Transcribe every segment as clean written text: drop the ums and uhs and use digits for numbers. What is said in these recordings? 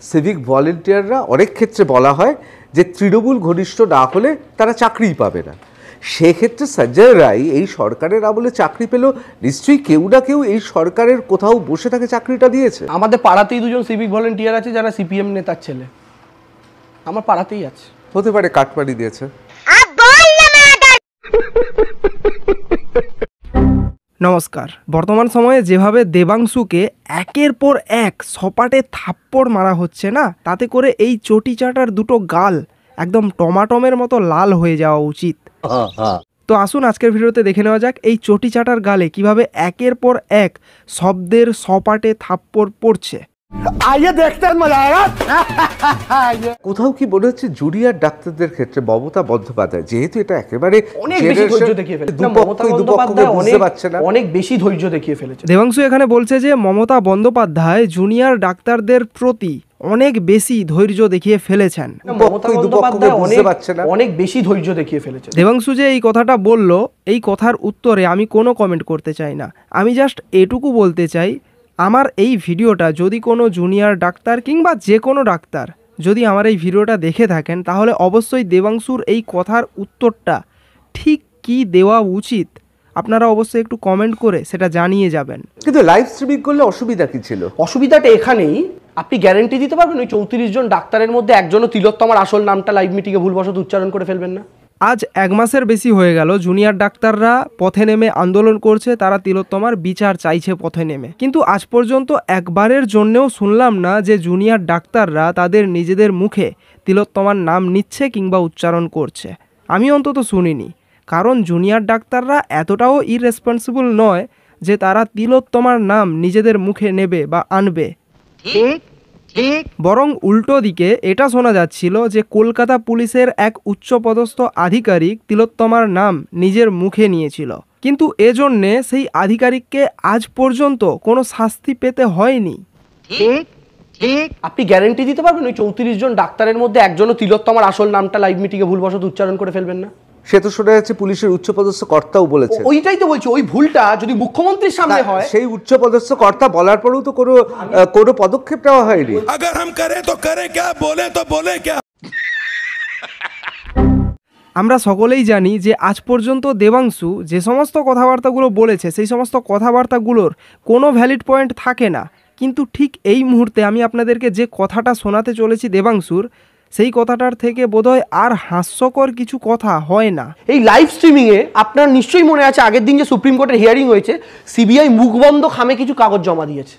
Civic ভলেন্টিয়াররা অনেক ক্ষেত্রে বলা হয় যে তৃণমূল ঘনিষ্ঠ না হলে তারা চাকরিই পাবে না। সেক্ষেত্রে সঞ্জয় রায় এই সরকারের আমলে চাকরি পেল, নিশ্চয়ই কেউ না কেউ এই সরকারের কোথাও বসে থাকে চাকরিটা দিয়েছে। আমাদের পাড়াতেই দুজন সিভিক ভলেন্টিয়ার আছে যারা সিপিএম নেতার ছেলে, আমার পাড়াতেই আছে। হতে পারে কাটমানি দিয়েছে। নমস্কার। বর্তমান সময়ে যেভাবে দেবাংশুকে একের পর এক সপাটে থাপ্পড় মারা হচ্ছে না, তাতে করে এই চটি চাটার দুটো গাল একদম টমাটমের মতো লাল হয়ে যাওয়া উচিত। তো আসুন আজকের ভিডিওতে দেখে নেওয়া যাক এই চটি চাটার গালে কিভাবে একের পর এক শব্দের সপাটে থাপ্পড় পড়ছে। কোথাও কি মনে হচ্ছে জুনিয়র ডাক্তারদের ক্ষেত্রে মমতা বন্দ্যোপাধ্যায়, যেহেতু এটা একেবারে অনেক বেশি ধৈর্য দেখিয়ে ফেলেছে, অনেক বেশি ধৈর্য দেখিয়ে ফেলেছে। দেবাংশু এখানে বলছে যে মমতা বন্দ্যোপাধ্যায় জুনিয়র ডাক্তারদের প্রতি অনেক বেশি ধৈর্য দেখিয়ে ফেলেছেন। অনেক বেশি ধৈর্য দেখিয়ে ফেলেছে। দেবাংশু যে এই কথাটা বলল, এই কথার উত্তরে আমি কোনো কমেন্ট করতে চাই না। আমি জাস্ট এটুকু বলতে চাই, আমার এই ভিডিওটা যদি কোনো জুনিয়র ডাক্তার কিংবা যে কোনো ডাক্তার যদি আমার এই ভিডিওটা দেখে থাকেন, তাহলে অবশ্যই দেবাংশুর এই কথার উত্তরটা ঠিক কি দেওয়া উচিত আপনারা অবশ্যই একটু কমেন্ট করে সেটা জানিয়ে যাবেন। কিন্তু লাইভ স্ট্রিমিং করলে অসুবিধা কি ছিল? অসুবিধাটা এখানেই, আপনি গ্যারান্টি দিতে পারবেন ওই 34 জন ডাক্তারের মধ্যে একজনও তিলোত্তমার আসল নামটা লাইভ মিটিংয়ে ভুলবশত উচ্চারণ করে ফেলবেন না? আজ 1 মাসের বেশি হয়ে গেল জুনিয়র ডাক্তাররা পথে নেমে আন্দোলন করছে, তারা তিলোত্তমার বিচার চাইছে পথে নেমে, কিন্তু আজ পর্যন্ত একবারের জন্যেও শুনলাম না যে জুনিয়র ডাক্তাররা তাদের নিজেদের মুখে তিলোত্তমার নাম নিচ্ছে কিংবা উচ্চারণ করছে। আমি অন্তত শুনিনি, কারণ জুনিয়র ডাক্তাররা এতটাও ইররেসপন্সিবল নয় যে তারা তিলোত্তমার নাম নিজেদের মুখে নেবে বা আনবে। বরং উল্টো দিকে এটা শোনা যাচ্ছিল যে কলকাতা পুলিশের এক উচ্চপদস্থ আধিকারিক তিলোত্তমার নাম নিজের মুখে নিয়েছিল, কিন্তু এজন্যে সেই আধিকারিককে আজ পর্যন্ত কোনো শাস্তি পেতে হয়নি। আপনি গ্যারান্টি দিতে পারবেন ওই 34 জন ডাক্তারের মধ্যে একজনও তিলোত্তমার আসল নামটা লাইভ মিটিংয়ে ভুলবশত উচ্চারণ করে ফেলবেন না? সে তো শোনা যাচ্ছে পুলিশের উচ্চপদস্থ কর্তাও বলেছে। ওইটাই তো বলছি, ওই ভুলটা যদি মুখ্যমন্ত্রীর সামনে হয়, সেই উচ্চপদস্থ কর্তা বলার পরেও তো কোনো পদক্ষেপ নেওয়া হয়নি। अगर हम करें तो करें क्या, बोले तो बोले क्या। আমরা সকলেই জানি যে আজ পর্যন্ত দেবাংশু যে সমস্ত কথাবার্তাগুলো বলেছে, সেই সমস্ত কথাবার্তাগুলোর কোনো ভ্যালিড পয়েন্ট থাকে না, কিন্তু ঠিক এই মুহূর্তে আমি আপনাদেরকে যে কথাটা শোনাতে চলেছি দেবাংশুর, সেই কথাটার থেকে বোধহয় আর হাস্যকর কিছু কথা হয় না। এই লাইভ স্ট্রিমিংয়ে আপনার নিশ্চয়ই মনে আছে আগের দিন যে সুপ্রিম কোর্টের হিয়ারিং হয়েছে, সিবিআই মুখবন্ধ খামে কিছু কাগজ জমা দিয়েছে,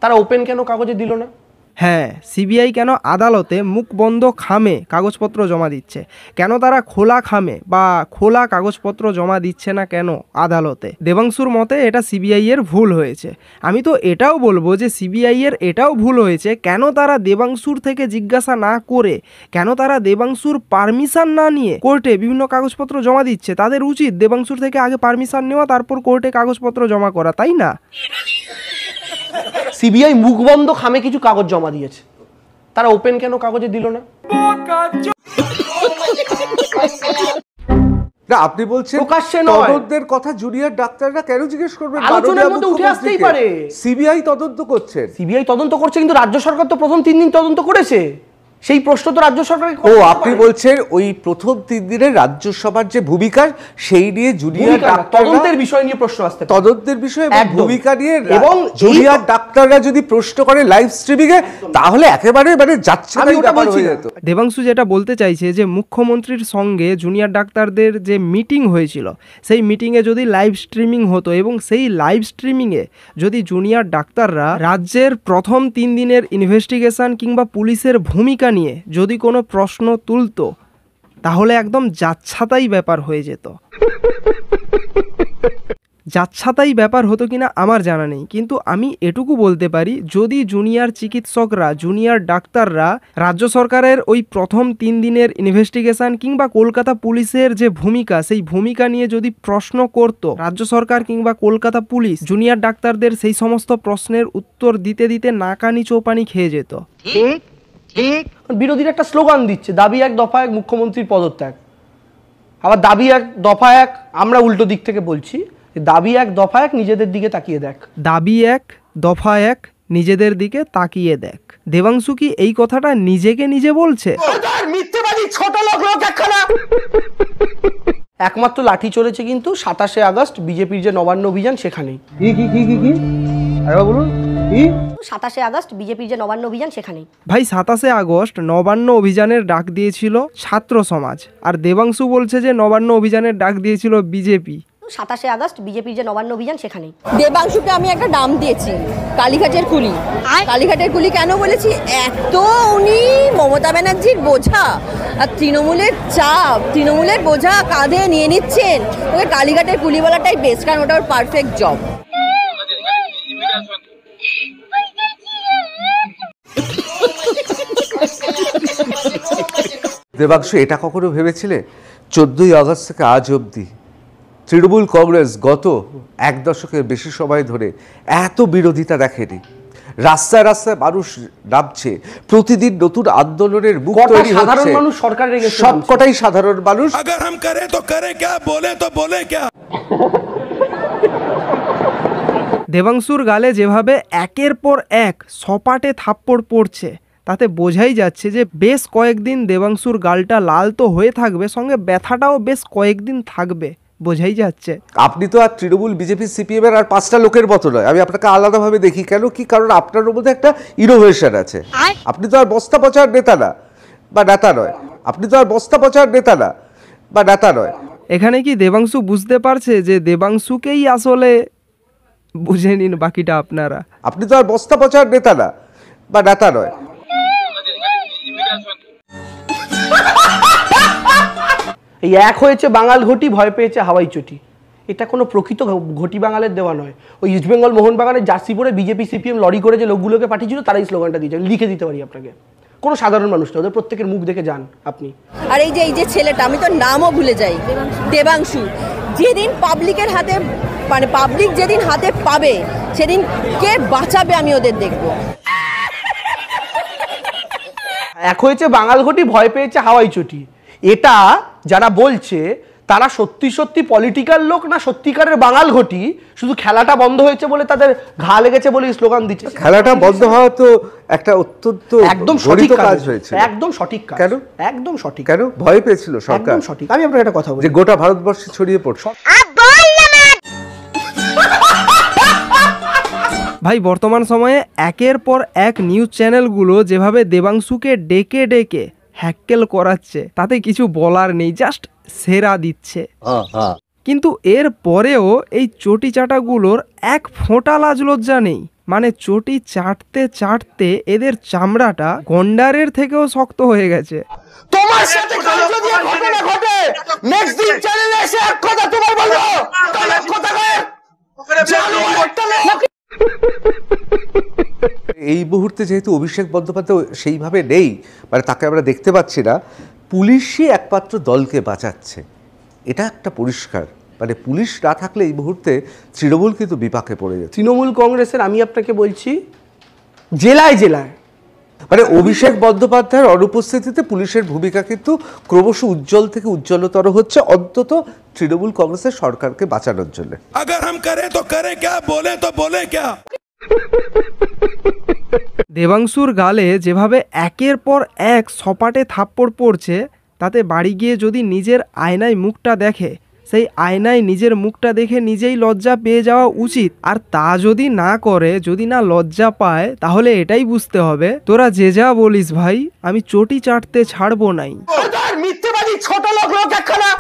তারা ওপেন কেন কাগজে দিল না? হ্যাঁ, সিবিআই কেন আদালতে মুখ বন্ধ খামে কাগজপত্র জমা দিচ্ছে, কেন তারা খোলা খামে বা খোলা কাগজপত্র জমা দিচ্ছে না কেন আদালতে? দেবাংশুর মতে এটা সিবিআই এর ভুল হয়েছে। আমি তো এটাও বলবো যে সিবিআই এর এটাও ভুল হয়েছে, কেন তারা দেবাংশুর থেকে জিজ্ঞাসা না করে, কেন তারা দেবাংশুর পারমিশন না নিয়ে কোর্টে বিভিন্ন কাগজপত্র জমা দিচ্ছে। তাদের উচিত দেবাংশুর থেকে আগে পারমিশন নেওয়া, তারপর কোর্টে কাগজপত্র জমা করা, তাই না? সিবিআই মুখবন্ধ খামে কিছু কাগজ জমা দিয়েছে, তারা ওপেন কেন কাগজে দিল না? না, আপনি বলছেন তদন্তের কথা জুনিয়র ডাক্তাররা কেন জিজ্ঞেস করবেন? আলোচনার মধ্যে উঠে আসতেই পারে। সিবিআই তদন্ত করছে, সিবিআই তদন্ত করছে, কিন্তু রাজ্য সরকার তো প্রথম 3 দিন তদন্ত করেছে, সেই প্রশ্ন তো রাজ্য সরকারকে। ও, আপনি বলছেন ওই প্রথম 3 দিনের রাজ্যসভার যে ভূমিকা, সেই নিয়ে জুনিয়র তদন্তের বিষয় নিয়ে প্রশ্ন আসতে, তদন্তের বিষয়ে ভূমিকা নিয়ে এবং জুনিয়র ডাক্তাররা যদি প্রশ্ন করে লাইভ স্ট্রিমিং এ, তাহলে একেবারে যাচ্ছে না ব্যাপার হয়ে যেত। দেবাংশু যেটা বলতে চাইছে যে মুখ্যমন্ত্রীর সঙ্গে জুনিয়র ডাক্তারদের যে মিটিং হয়েছিল, সেই মিটিংয়ে যদি লাইভ স্ট্রিমিং হতো এবং সেই লাইভ স্ট্রিমিংয়ে যদি জুনিয়র ডাক্তাররা রাজ্যের প্রথম 3 দিনের ইনভেস্টিগেশন কিংবা পুলিশের ভূমিকা নিয়ে যদি কোনো প্রশ্ন তুলতো, তাহলে একদম যাচ্ছাতাই ব্যাপার হয়ে যেত। যাচ্ছাতাই ব্যাপার হতো কিনা আমার জানা নেই, কিন্তু আমি এটুকু বলতে পারি, যদি জুনিয়র চিকিৎসকরা, জুনিয়র ডাক্তাররা রাজ্য সরকারের ওই প্রথম 3 দিনের ইনভেস্টিগেশন কিংবা কলকাতা পুলিশের যে ভূমিকা, সেই ভূমিকা নিয়ে যদি প্রশ্ন করত, রাজ্য সরকার কিংবা কলকাতা পুলিশ জুনিয়র ডাক্তারদের সেই সমস্ত প্রশ্নের উত্তর দিতে দিতে নাকানি চৌপানি খেয়ে যেত। বিরোধীরা একটা স্লোগান দিচ্ছে, দাবি 1 দফা 1 মুখ্যমন্ত্রীর পদত্যাগ। আবার দাবি 1 দফা 1 আমরা উল্টো দিক থেকে বলছি, দাবি 1 দফা 1 নিজেদের দিকে তাকিয়ে দেখ। দাবি 1 দফা 1 নিজেদের দিকে তাকিয়ে দেখ। দেবাংশু কি এই কথাটা নিজেকে নিজে বলছে? একমাত্র লাঠি চলেছে কিন্তু 27শে আগস্ট বিজেপির যে নবান্ন অভিযান সেখানেই। কি আরে বলুন কি? 27শে আগস্ট বিজেপির যে নবান্ন অভিযান সেখানেই। ভাই 27শে আগস্ট নবান্ন অভিযানের ডাক দিয়েছিল ছাত্র সমাজ, আর দেবাংশু বলছে যে নবান্ন অভিযানের ডাক দিয়েছিল বিজেপি। 27শে আগস্ট বিজেপির যে নবান্ন অভিযান সেখানেই। দেবাংশুকে আমি একটা নাম দিয়েছি, কালীঘাটের কুলি। কালীঘাটের কুলি কেন বলেছি? এত উনি মমতা ব্যানার্জির বোঝা আর তৃণমূলের চাপ, তৃণমূলের বোঝা কাঁধে নিয়ে নিচ্ছেন। ওকে কালীঘাটের কুলি বলাটাই বেস্ট, কারণ ওটা ওর পারফেক্ট জব। দেবাংশু এটা কখনো ভেবেছিলে 14ই আগস্ট থেকে আজ অবধি তৃণমূল কংগ্রেস গত 1 দশকের বেশি সময় ধরে এত বিরোধিতা দেখেনি? রাস্তায় রাস্তায় মানুষ নামছে, প্রতিদিন নতুন আন্দোলনের মুখ তৈরি সাধারণ হচ্ছে, মানুষ সরকারের এগেইনস্টে সবকটাই সাধারণ মানুষ। अगर हम करें तो करें क्या, बोले तो बोले क्या। দেবাংশুর গালে যেভাবে একের পর এক সপাটে থাপ্পড় পড়ছে তাতে বোঝাই যাচ্ছে যে বেশ কয়েকদিন দেবাংশুর গালটা লাল তো হয়ে থাকবে, সঙ্গে ব্যথাটাও বেশ কয়েকদিন থাকবে, বোঝাই যাচ্ছে। আপনি তো আর তৃণমূল, বিজেপি, সিপিএম এর আর 5টা লোকের মতো নয়। আমি আপনাকে আলাদাভাবে দেখি। কেন? কি কারণ আপনার মধ্যে একটা ইনোভেশন আছে। আপনি তো আর বস্তা পচার নেতা না বা নেতা নয়। আপনি তো আর বস্তা পচার নেতা না বা নেতা নয়। এখানে কি দেবাংশু বুঝতে পারছে যে দেবাংশুকেই আসলে বুঝে নিন বাকিটা আপনারা। আপনি তো আর বস্তা পচার নেতা না বা নেতা নয়। এই এক হয়েছে বাঙাল ঘটি, ভয় পেয়েছে হাওয়াই চটি। এটা কোনো প্রকৃত ঘটি বাঙালের দেওয়া নয়। ওই ইস্টবেঙ্গল মোহনবাগানের জার্সি পরে বিজেপি সিপিএম লরি করে যে লোকগুলোকে পাঠিয়েছিল তারাই স্লোগানটা দিয়েছে। লিখে দিতে পারি আপনাকে, কোনো সাধারণ মানুষ না, ওদের প্রত্যেকের মুখ দেখে যান আপনি। আর এই যে ছেলেটা, আমি তো নামও ভুলে যাই, দেবাংশু, যেদিন পাবলিকের হাতে, মানে পাবলিক যেদিন হাতে পাবে সেদিন কে বাঁচাবে আমি ওদের দেখবো। এক হয়েছে বাঙাল ঘটি, ভয় পেয়েছে হাওয়াই চটি। এটা যারা বলছে তারা সত্যি সত্যি পলিটিক্যাল লোক না সত্যিকারের বাঙাল ঘটি, শুধু খেলাটা বন্ধ হয়েছে বলে তাদের ঘা লেগেছে বলে স্লোগান দিচ্ছে। খেলাটা বন্ধ হওয়া তো একটা অত্যন্ত একদম সঠিক কাজ হয়েছে। একদম সঠিক কাজ। কেন? একদম সঠিক। কেন ভয় পেয়েছিল সরকার? একদম সঠিক। আমি আপনাকে একটা কথা বলি, যে গোটা ভারতবর্ষে ছড়িয়ে পড়ছে। ভাই বর্তমান সময়ে একের পর এক নিউজ চ্যানেলগুলো যেভাবে দেবাংশুকে ডেকে ডেকে হ্যাক্কেল করাচ্ছে তাতে কিছু বলার নেই, জাস্ট সেরা দিচ্ছে। কিন্তু এর পরেও এই চটি চাটাগুলোর এক ফোঁটা লাজ লজ্জা নেই। মানে চটি চাটতে চাটতে এদের চামড়াটা গন্ডারের থেকেও শক্ত হয়ে গেছে। তোমার সাথে যদি ঘটনা ঘটে নেক্সট দিন চ্যানেলে এসে এক কথা তোমার বলবো, তাহলে কথা কয় জানো একটা এই মুহূর্তে যেহেতু অভিষেক বন্দ্যোপাধ্যায় সেইভাবে নেই, মানে তাকে আমরা দেখতে পাচ্ছি না, পুলিশই একমাত্র দলকে বাঁচাচ্ছে, এটা একটা পরিষ্কার। মানে পুলিশ না থাকলে এই মুহূর্তে তৃণমূল কিন্তু বিপাকে পড়ে যাচ্ছে। তৃণমূল কংগ্রেসের আমি আপনাকে বলছি জেলায় জেলায় মানে অভিষেক বন্দ্যোপাধ্যায়ের অনুপস্থিতিতে পুলিশের ভূমিকা কিন্তু ক্রমশ উজ্জ্বল থেকে উজ্জ্বলতর হচ্ছে, অন্তত তৃণমূল কংগ্রেসের সরকারকে বাঁচানোর জন্য। अगर हम करें तो करें क्या, बोले तो बोले क्या। দেবাংশুর গালে যেভাবে একের পর এক সপাটে থাপ্পড় পড়ছে তাতে বাড়ি গিয়ে যদি নিজের আয়নায় মুখটা দেখে, সেই আয়নায় নিজের মুখটা দেখে নিজেই লজ্জা পেয়ে যাওয়া উচিত। আর তা যদি না করে, যদি না লজ্জা পায়, তাহলে এটাই বুঝতে হবে তোরা যে যা বলিস ভাই, আমি চটি চাটতে ছাড়বো নাই। মিথ্যেবাদী ছোট লোক লোক একখানা।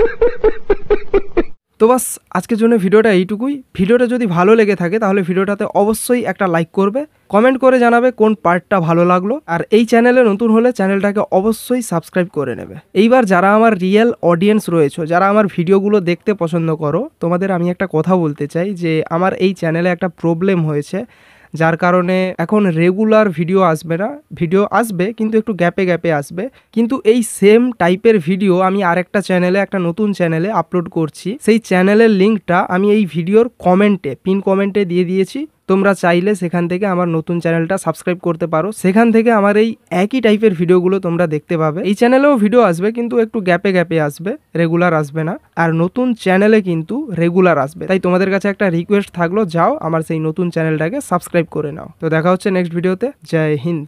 তো বাস আজকের জন্য ভিডিওটা এইটুকুই। ভিডিওটা যদি ভালো লেগে থাকে তাহলে ভিডিওটাতে অবশ্যই একটা লাইক করবে, কমেন্ট করে জানাবে কোন পার্টটা ভালো লাগলো, আর এই চ্যানেলে নতুন হলে চ্যানেলটাকে অবশ্যই সাবস্ক্রাইব করে নেবে। এইবার যারা আমার রিয়েল অডিয়েন্স রয়েছে, যারা আমার ভিডিওগুলো দেখতে পছন্দ করো, তোমাদের আমি একটা কথা বলতে চাই যে আমার এই চ্যানেলে একটা প্রবলেম হয়েছে, যার কারণে এখন রেগুলার ভিডিও আসবে না। ভিডিও আসবে কিন্তু একটু গ্যাপে গ্যাপে আসবে, কিন্তু এই সেম টাইপের ভিডিও আমি আরেকটা চ্যানেলে, একটা নতুন চ্যানেলে আপলোড করছি। সেই চ্যানেলের লিঙ্কটা আমি এই ভিডিওর কমেন্টে, পিন কমেন্টে দিয়ে দিয়েছি, তোমরা চাইলে সেখান থেকে আমার নতুন চ্যানেলটা সাবস্ক্রাইব করতে পারো, সেখান থেকে আমার এই একই টাইপের ভিডিওগুলো তোমরা দেখতে পাবে। এই চ্যানেলেও ভিডিও আসবে কিন্তু একটু গ্যাপে গ্যাপে আসবে, রেগুলার আসবে না, আর নতুন চ্যানেলে কিন্তু রেগুলার আসবে। তাই তোমাদের কাছে একটা রিকোয়েস্ট থাকলো, যাও আমার সেই নতুন চ্যানেলটাকে সাবস্ক্রাইব করে নাও। তো দেখা হচ্ছে নেক্সট ভিডিওতে। জয় হিন্দ।